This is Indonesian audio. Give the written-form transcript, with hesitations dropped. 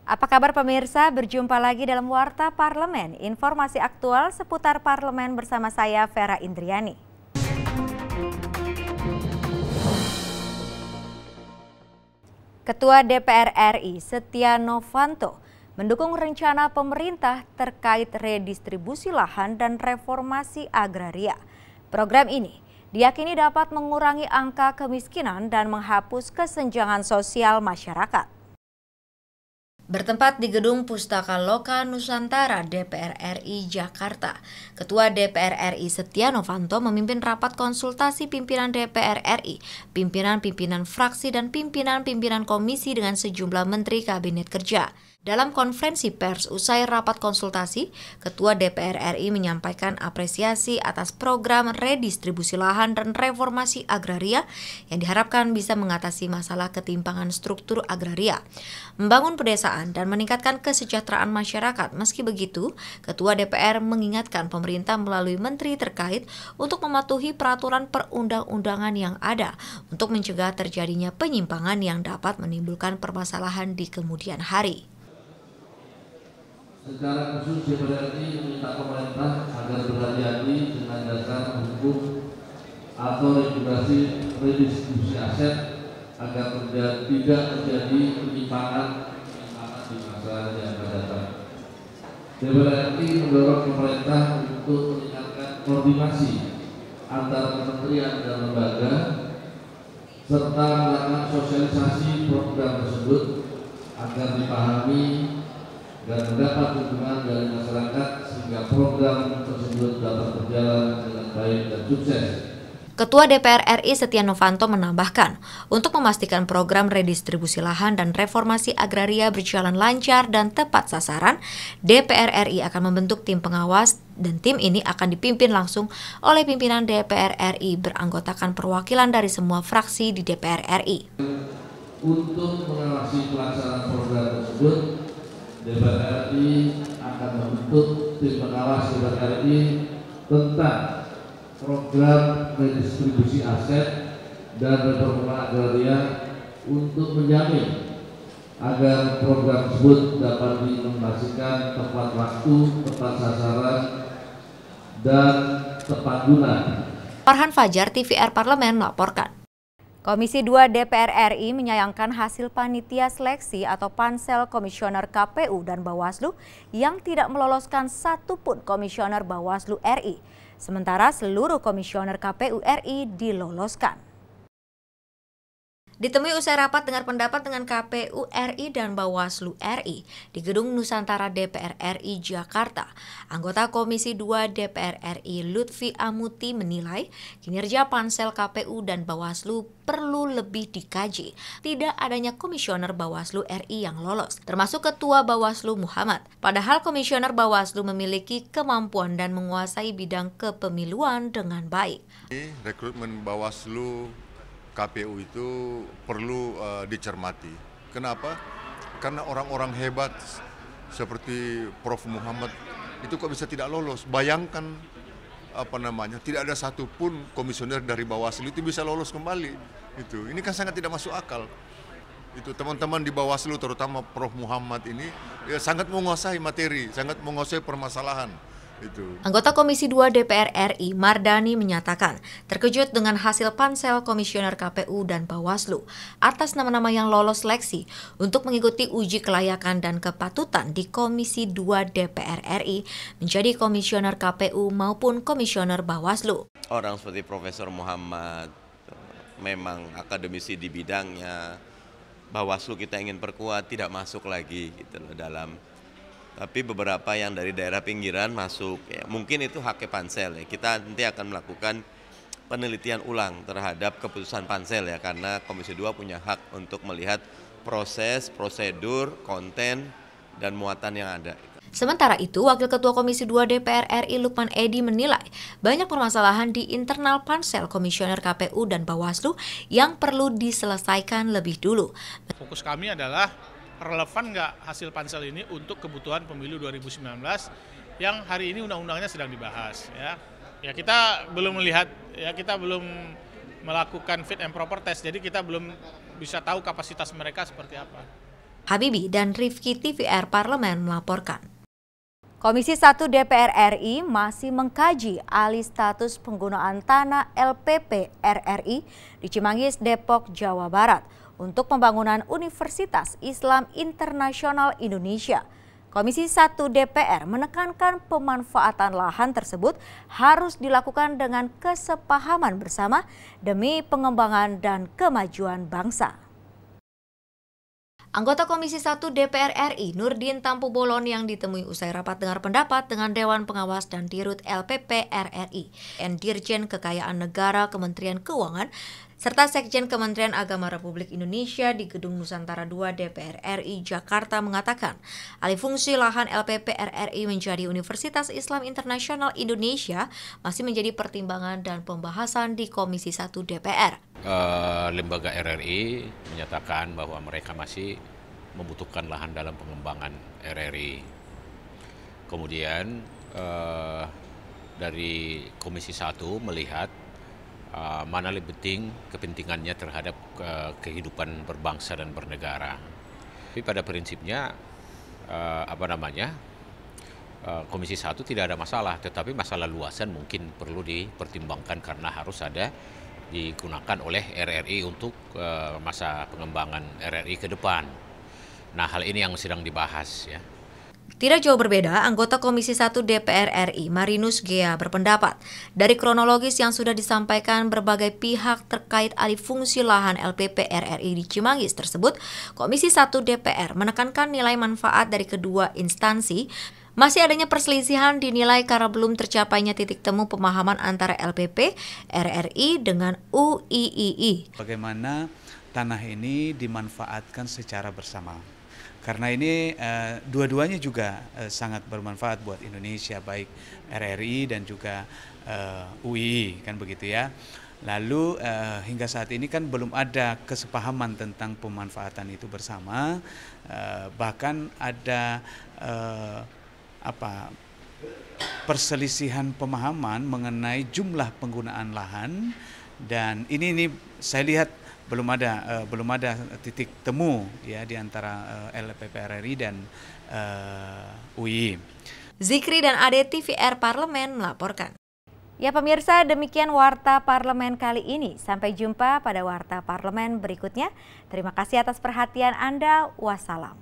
Apa kabar pemirsa? Berjumpa lagi dalam Warta Parlemen, informasi aktual seputar parlemen bersama saya Vera Indriani. Ketua DPR RI Setia Novanto mendukung rencana pemerintah terkait redistribusi lahan dan reformasi agraria. Program ini diyakini dapat mengurangi angka kemiskinan dan menghapus kesenjangan sosial masyarakat. Bertempat di Gedung Pustaka Loka Nusantara DPR RI Jakarta, Ketua DPR RI Setia Novanto memimpin rapat konsultasi pimpinan DPR RI, pimpinan-pimpinan fraksi dan pimpinan-pimpinan komisi dengan sejumlah menteri kabinet kerja. Dalam konferensi pers usai rapat konsultasi, Ketua DPR RI menyampaikan apresiasi atas program redistribusi lahan dan reformasi agraria yang diharapkan bisa mengatasi masalah ketimpangan struktur agraria, membangun pedesaan dan meningkatkan kesejahteraan masyarakat. Meski begitu, Ketua DPR mengingatkan pemerintah melalui menteri terkait untuk mematuhi peraturan perundang-undangan yang ada untuk mencegah terjadinya penyimpangan yang dapat menimbulkan permasalahan di kemudian hari. Secara khusus DPR RI meminta pemerintah agar berhati-hati dengan dasar hukum atau regulasi redistribusi aset agar tidak terjadi penyimpangan di masa yang akan datang. DPR RI mendorong pemerintah untuk meningkatkan koordinasi antar kementerian dan lembaga serta melakukan sosialisasi program tersebut agar dipahami dan mendapat dukungan dari masyarakat sehingga program tersebut dapat berjalan dengan baik dan sukses. Ketua DPR RI Setia Novanto menambahkan, untuk memastikan program redistribusi lahan dan reformasi agraria berjalan lancar dan tepat sasaran, DPR RI akan membentuk tim pengawas dan tim ini akan dipimpin langsung oleh pimpinan DPR RI beranggotakan perwakilan dari semua fraksi di DPR RI. Untuk mengawasi pelaksanaan program tersebut, DPR RI akan membentuk tim pengawas DPR RI tentang program redistribusi aset dan reforma agraria untuk menjamin agar program tersebut dapat diimplementasikan tepat waktu, tepat sasaran, dan tepat guna. Farhan Fajar, TVR Parlemen melaporkan. Komisi 2 DPR RI menyayangkan hasil panitia seleksi atau pansel komisioner KPU dan Bawaslu yang tidak meloloskan satupun komisioner Bawaslu RI. Sementara seluruh komisioner KPU RI diloloskan. Ditemui usai rapat dengar pendapat dengan KPU RI dan Bawaslu RI di Gedung Nusantara DPR RI Jakarta, anggota Komisi 2 DPR RI Lutfi Amuti menilai kinerja pansel KPU dan Bawaslu perlu lebih dikaji. Tidak adanya komisioner Bawaslu RI yang lolos, termasuk Ketua Bawaslu Muhammad. Padahal komisioner Bawaslu memiliki kemampuan dan menguasai bidang kepemiluan dengan baik. Rekrutmen Bawaslu KPU itu perlu dicermati. Kenapa? Karena orang-orang hebat seperti Prof. Muhammad itu kok bisa tidak lolos. Bayangkan tidak ada satupun komisioner dari Bawaslu itu bisa lolos kembali. Ini kan sangat tidak masuk akal. Itu teman-teman di Bawaslu terutama Prof. Muhammad ini sangat menguasai materi, sangat menguasai permasalahan. Anggota Komisi 2 DPR RI Mardani menyatakan terkejut dengan hasil pansel komisioner KPU dan Bawaslu atas nama-nama yang lolos seleksi untuk mengikuti uji kelayakan dan kepatutan di Komisi 2 DPR RI menjadi komisioner KPU maupun komisioner Bawaslu. Orang seperti Profesor Muhammad memang akademisi di bidangnya, Bawaslu kita ingin perkuat, tidak masuk lagi dalam. Tapi beberapa yang dari daerah pinggiran masuk, mungkin itu haknya pansel. Kita nanti akan melakukan penelitian ulang terhadap keputusan pansel karena Komisi 2 punya hak untuk melihat proses, prosedur, konten, dan muatan yang ada. Sementara itu, Wakil Ketua Komisi 2 DPR RI Lukman Edi menilai banyak permasalahan di internal pansel komisioner KPU dan Bawaslu yang perlu diselesaikan lebih dulu. Fokus kami adalah relevan nggak hasil pansel ini untuk kebutuhan pemilu 2019 yang hari ini undang-undangnya sedang dibahas. Ya kita belum melihat, kita belum melakukan fit and proper test, jadi kita belum bisa tahu kapasitas mereka seperti apa. Habibie dan Rifki TVR Parlemen melaporkan. Komisi 1 DPR RI masih mengkaji alih status penggunaan tanah LPP RRI di Cimanggis, Depok, Jawa Barat untuk pembangunan Universitas Islam Internasional Indonesia. Komisi 1 DPR menekankan pemanfaatan lahan tersebut harus dilakukan dengan kesepahaman bersama demi pengembangan dan kemajuan bangsa. Anggota Komisi 1 DPR RI Nurdin Tampu Bolon yang ditemui usai rapat dengar pendapat dengan Dewan Pengawas dan Dirut LPP RRI, Dirjen Kekayaan Negara Kementerian Keuangan, serta Sekjen Kementerian Agama Republik Indonesia di Gedung Nusantara II DPR RI Jakarta mengatakan, alih fungsi lahan LPP RRI menjadi Universitas Islam Internasional Indonesia masih menjadi pertimbangan dan pembahasan di Komisi 1 DPR. Lembaga RRI menyatakan bahwa mereka masih membutuhkan lahan dalam pengembangan RRI. Kemudian dari Komisi 1 melihat mana lebih penting kepentingannya terhadap kehidupan berbangsa dan bernegara. Tapi pada prinsipnya Komisi 1 tidak ada masalah, tetapi masalah luasan mungkin perlu dipertimbangkan karena harus digunakan oleh RRI untuk masa pengembangan RRI ke depan. Nah, hal ini yang sedang dibahas ya. Tidak jauh berbeda, anggota Komisi 1 DPR RI Marinus Gea berpendapat, dari kronologis yang sudah disampaikan berbagai pihak terkait alih fungsi lahan LPP RRI di Cimanggis tersebut, Komisi 1 DPR menekankan nilai manfaat dari kedua instansi. Masih adanya perselisihan dinilai karena belum tercapainya titik temu pemahaman antara LPP, RRI dengan UIII. Bagaimana tanah ini dimanfaatkan secara bersama. Karena ini dua-duanya juga sangat bermanfaat buat Indonesia, baik RRI dan juga UII, kan begitu ya. Lalu hingga saat ini kan belum ada kesepahaman tentang pemanfaatan itu bersama, bahkan ada perselisihan pemahaman mengenai jumlah penggunaan lahan, dan ini saya lihat belum ada titik temu ya di antara LPP RRI dan UII. Zikri dan Ade TVR Parlemen melaporkan. Ya pemirsa, demikian Warta Parlemen kali ini. Sampai jumpa pada Warta Parlemen berikutnya. Terima kasih atas perhatian Anda. Wassalam.